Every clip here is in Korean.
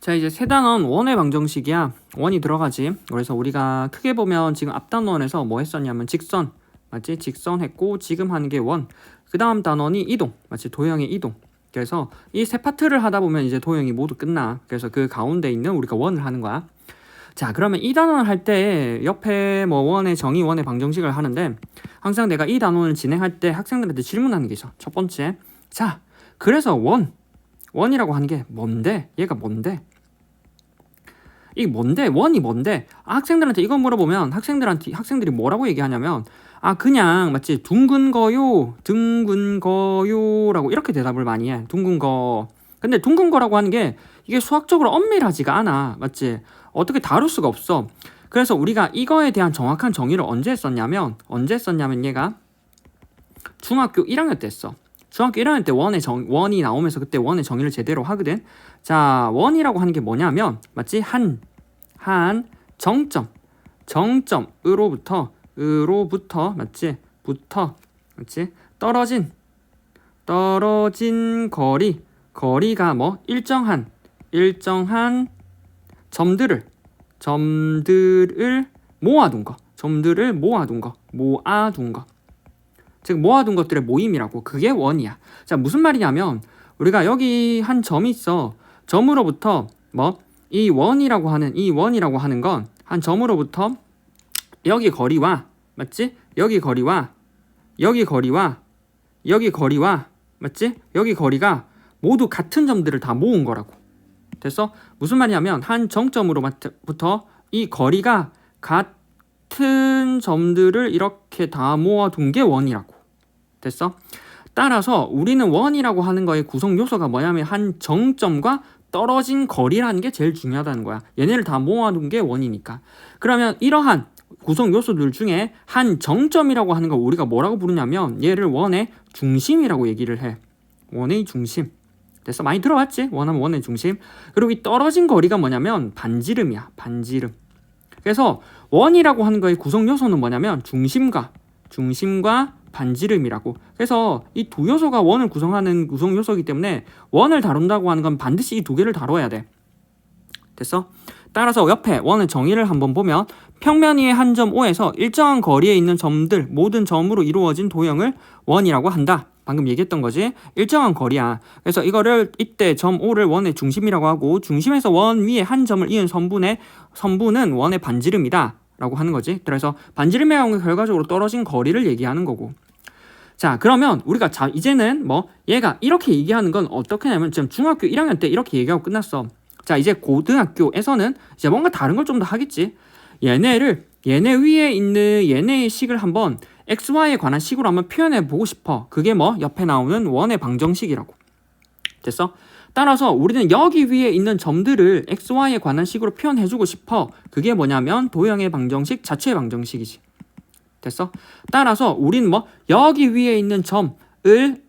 자, 이제 세 단원 원의 방정식이야. 원이 들어가지. 그래서 우리가 크게 보면 지금 앞 단원에서 뭐 했었냐면 직선, 맞지? 직선 했고 지금 하는 게 원. 그 다음 단원이 이동, 맞지? 도형의 이동. 그래서 이 세 파트를 하다 보면 이제 도형이 모두 끝나. 그래서 그 가운데 있는 우리가 원을 하는 거야. 자, 그러면 이 단원을 할 때 옆에 뭐 원의 정의, 원의 방정식을 하는데 항상 내가 이 단원을 진행할 때 학생들한테 질문하는 게 있어. 첫 번째, 자, 그래서 원이라고 하는 게 뭔데? 얘가 뭔데? 이게 뭔데? 원이 뭔데? 학생들한테 이거 물어보면 학생들이 뭐라고 얘기하냐면 그냥 맞지? 둥근 거요, 라고 이렇게 대답을 많이 해. 둥근 거. 근데 둥근 거라고 하는 게 이게 수학적으로 엄밀하지가 않아. 맞지? 어떻게 다룰 수가 없어. 그래서 우리가 이거에 대한 정확한 정의를 언제 했었냐면 얘가 중학교 1학년 때 했어. 중학교 1학년 때 원이 나오면서 그때 원의 정의를 제대로 하거든. 자, 원이라고 하는 게 뭐냐면 맞지? 한 정점으로부터 맞지? 맞지? 떨어진 거리가 뭐 일정한 점들을 모아둔 거. 즉 모아둔 것들의 모임이라고. 그게 원이야. 자, 무슨 말이냐면 우리가 여기 한 점이 있어. 점으로부터 뭐 이 원이라고 하는 건 한 점으로부터 여기 거리와 맞지? 여기 거리와 맞지? 여기 거리가 모두 같은 점들을 다 모은 거라고. 됐어? 무슨 말이냐면 한 정점으로부터 이 거리가 같은 점들을 이렇게 다 모아둔 게 원이라고. 됐어? 따라서 우리는 원이라고 하는 거의 구성 요소가 뭐냐면 한 정점과 떨어진 거리라는 게 제일 중요하다는 거야. 얘네를 다 모아둔 게 원이니까. 그러면 이러한 구성 요소들 중에 한 정점이라고 하는 걸 우리가 뭐라고 부르냐면 얘를 원의 중심이라고 얘기를 해. 원의 중심. 됐어? 많이 들어봤지? 원하면 원의 중심. 그리고 이 떨어진 거리가 뭐냐면 반지름이야. 반지름. 그래서 원이라고 하는 거의 구성 요소는 뭐냐면 중심과 반지름이라고. 그래서 이 두 요소가 원을 구성하는 구성 요소이기 때문에 원을 다룬다고 하는 건 반드시 이 두 개를 다뤄야 돼. 됐어? 따라서 옆에 원의 정의를 한번 보면 평면 위의 한 점 O에서 일정한 거리에 있는 점들 모든 점으로 이루어진 도형을 원이라고 한다. 방금 얘기했던 거지. 일정한 거리야. 그래서 이거를 이때 점 O를 원의 중심이라고 하고 중심에서 원 위에 한 점을 이은 선분은 원의 반지름이다 라고 하는 거지. 그래서 반지름의 경우 결과적으로 떨어진 거리를 얘기하는 거고. 자, 그러면 우리가 이제는 뭐 얘가 이렇게 얘기하는 건 어떻게 하냐면 지금 중학교 1학년 때 이렇게 얘기하고 끝났어. 자, 이제 고등학교에서는 이제 뭔가 다른 걸 좀 더 하겠지. 얘네 위에 있는 얘네의 식을 한번 XY에 관한 식으로 한번 표현해 보고 싶어. 그게 뭐 옆에 나오는 원의 방정식이라고. 됐어? 따라서 우리는 여기 위에 있는 점들을 XY에 관한 식으로 표현해주고 싶어. 그게 뭐냐면 도형의 방정식 자체의 방정식이지. 됐어? 따라서 우리는 뭐 여기 위에 있는 점을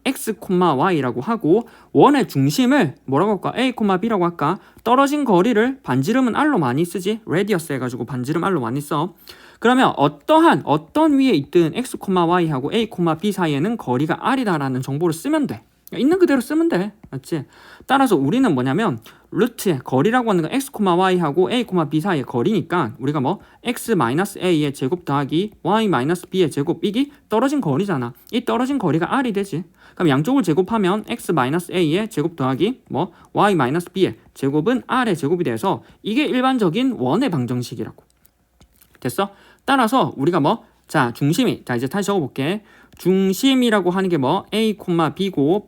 x, y라고 하고 원의 중심을 뭐라고 할까? a, b라고 할까? 떨어진 거리를 반지름은 r로 많이 쓰지. 레디어스 해가지고 반지름 r로 많이 써. 그러면 어떤 위에 있든 x, y하고 a, b 사이에는 거리가 r이다라는 정보를 쓰면 돼. 있는 그대로 쓰면 돼. 맞지? 따라서 우리는 뭐냐면 루트의 거리라고 하는 건 x, y하고 a, b 사이의 거리니까 우리가 뭐 x-a의 제곱 더하기 y-b의 제곱 이게 떨어진 거리잖아. 이 떨어진 거리가 r이 되지. 그럼 양쪽을 제곱하면 x-a의 제곱 더하기 뭐 y-b의 제곱은 r의 제곱이 돼서 이게 일반적인 원의 방정식이라고. 됐어? 따라서 우리가 뭐 자, 중심이 자 이제 다시 적어볼게. 중심이라고 하는 게 뭐 a, b고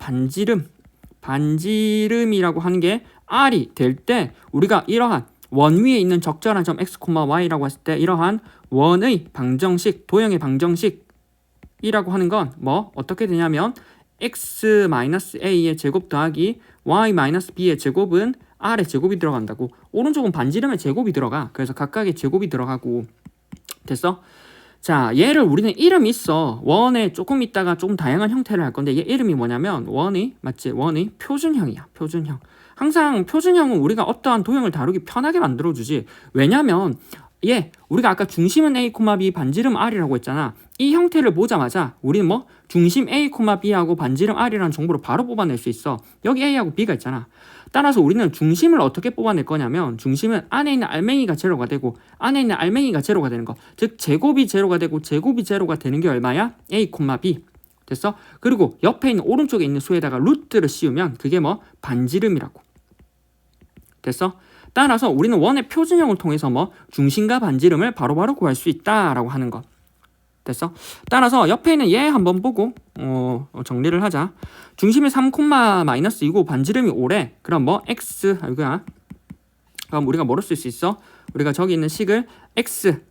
반지름이라고 하는 게 r이 될 때 우리가 이러한 원 위에 있는 적절한 점 x, y라고 했을 때 이러한 원의 방정식, 도형의 방정식이라고 하는 건 뭐 어떻게 되냐면 x-a의 제곱 더하기 y-b의 제곱은 r의 제곱이 들어간다고. 오른쪽은 반지름의 제곱이 들어가. 그래서 각각의 제곱이 들어가고. 됐어? 자, 얘를 우리는 이름이 있어. 원에 조금 있다가 조금 다양한 형태를 할 건데 얘 이름이 뭐냐면 원의 표준형이야. 표준형. 항상 표준형은 우리가 어떠한 도형을 다루기 편하게 만들어주지. 왜냐면 우리가 아까 중심은 a, b, 반지름 r이라고 했잖아. 이 형태를 보자마자 우리는 뭐 중심 a, b하고 반지름 r이라는 정보를 바로 뽑아낼 수 있어. 여기 a하고 b가 있잖아. 따라서 우리는 중심을 어떻게 뽑아낼 거냐면 중심은 안에 있는 알맹이가 제로가 되고 안에 있는 알맹이가 제로가 되는 거. 즉 제곱이 제로가 되고 제곱이 제로가 되는 게 얼마야? a, b. 됐어? 그리고 옆에 있는 오른쪽에 있는 수에다가 루트를 씌우면 그게 뭐? 반지름이라고. 됐어? 따라서 우리는 원의 표준형을 통해서 뭐? 중심과 반지름을 바로바로 구할 수 있다라고 하는 거. 됐어? 따라서 옆에 있는 얘 한번 보고 정리를 하자. 중심이 3, -2고 반지름이 5래. 그럼 뭐 x 이거야. 그럼 우리가 뭐로 쓸 수 있어? 우리가 저기 있는 식을 x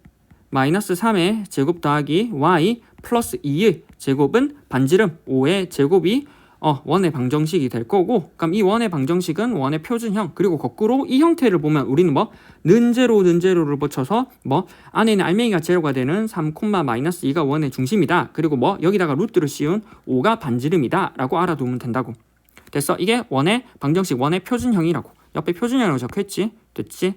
-3의 제곱 더하기 y 플러스 2의 제곱은 반지름 5의 제곱이 원의 방정식이 될 거고, 그럼 이 원의 방정식은 원의 표준형, 그리고 거꾸로 이 형태를 보면 우리는 뭐 는제로를 붙여서 뭐 안에 있는 알맹이가 제로가 되는 3, -2가 원의 중심이다. 그리고 뭐 여기다가 루트를 씌운 5가 반지름이다 라고 알아두면 된다고. 됐어? 이게 원의 방정식, 원의 표준형이라고. 옆에 표준형이라고 적혀있지? 됐지?